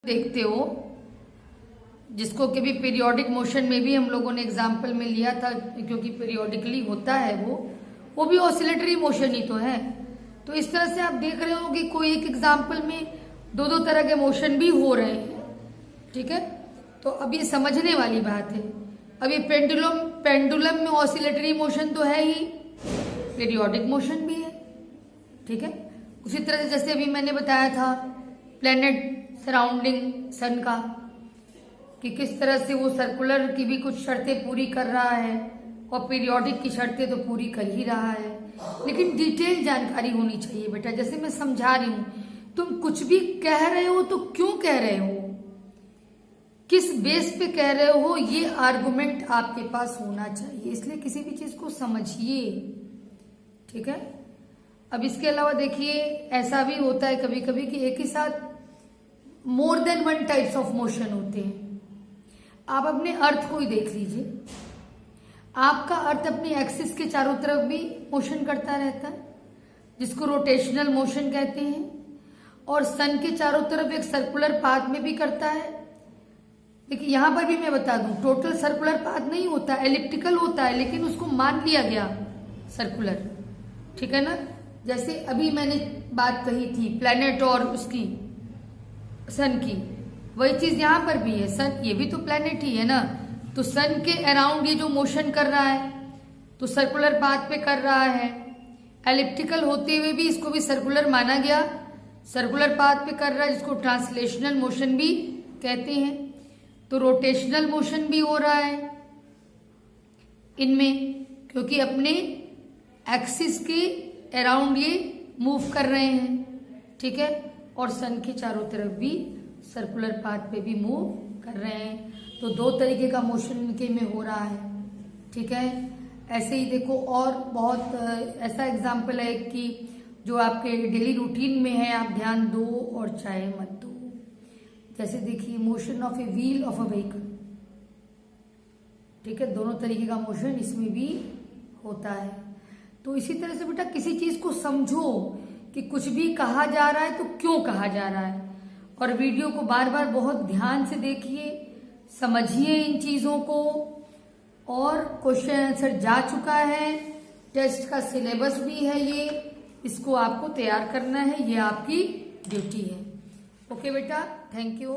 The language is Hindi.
देखते हो, जिसको कभी पीरियोडिक मोशन में भी हम लोगों ने एग्जाम्पल में लिया था, क्योंकि पीरियोडिकली होता है वो भी ऑसिलेटरी मोशन ही तो है। तो इस तरह से आप देख रहे हो कि कोई एक एग्जाम्पल में दो दो तरह के मोशन भी हो रहे हैं। ठीक है, तो अब ये समझने वाली बात है। अब ये पेंडुलम में ऑसिलेटरी मोशन तो है ही, पीरियोडिक मोशन भी है। ठीक है, उसी तरह से जैसे अभी मैंने बताया था प्लेनेट सराउंडिंग सन का, कि किस तरह से वो सर्कुलर की भी कुछ शर्तें पूरी कर रहा है और पीरियोडिक की शर्तें तो पूरी कर ही रहा है। लेकिन डिटेल जानकारी होनी चाहिए बेटा। जैसे मैं समझा रही हूं, तुम कुछ भी कह रहे हो तो क्यों कह रहे हो, किस बेस पे कह रहे हो, ये आर्गुमेंट आपके पास होना चाहिए। इसलिए किसी भी चीज को समझिए। ठीक है, अब इसके अलावा देखिए ऐसा भी होता है कभी कभी कि एक ही साथ more than one types of motion होते हैं। आप अपने अर्थ को ही देख लीजिए, आपका अर्थ अपनी एक्सिस के चारों तरफ भी मोशन करता रहता है, जिसको रोटेशनल मोशन कहते हैं, और सन के चारों तरफ एक सर्कुलर पाथ में भी करता है। देखिए यहां पर भी मैं बता दूं, टोटल सर्कुलर पाथ नहीं होता, एलिप्टिकल होता है, लेकिन उसको मान लिया गया सर्कुलर। ठीक है ना, जैसे अभी मैंने बात कही थी प्लैनेट और उसकी सन की, वही चीज यहां पर भी है। सन ये भी तो प्लैनेट ही है ना, तो सन के अराउंड ये जो मोशन कर रहा है तो सर्कुलर पाथ पे कर रहा है। एलिप्टिकल होते हुए भी इसको भी सर्कुलर माना गया, सर्कुलर पाथ पे कर रहा है, जिसको ट्रांसलेशनल मोशन भी कहते हैं। तो रोटेशनल मोशन भी हो रहा है इनमें, क्योंकि अपने एक्सिस के अराउंड ये मूव कर रहे हैं। ठीक है, और सन के चारों तरफ भी सर्कुलर पाथ पे भी मूव कर रहे हैं। तो दो तरीके का मोशन इनके में हो रहा है। ठीक है, ऐसे ही देखो और बहुत ऐसा एग्जाम्पल है कि जो आपके डेली रूटीन में है, आप ध्यान दो और चाहे मत दो। जैसे देखिए motion of a wheel of a vehicle. ठीक है, दोनों तरीके का मोशन इसमें भी होता है। तो इसी तरह से बेटा किसी चीज को समझो कि कुछ भी कहा जा रहा है तो क्यों कहा जा रहा है, और वीडियो को बार बार बहुत ध्यान से देखिए, समझिए इन चीजों को। और क्वेश्चन आंसर जा चुका है, टेस्ट का सिलेबस भी है, ये इसको आपको तैयार करना है, ये आपकी ड्यूटी है। ओके बेटा, थैंक यू।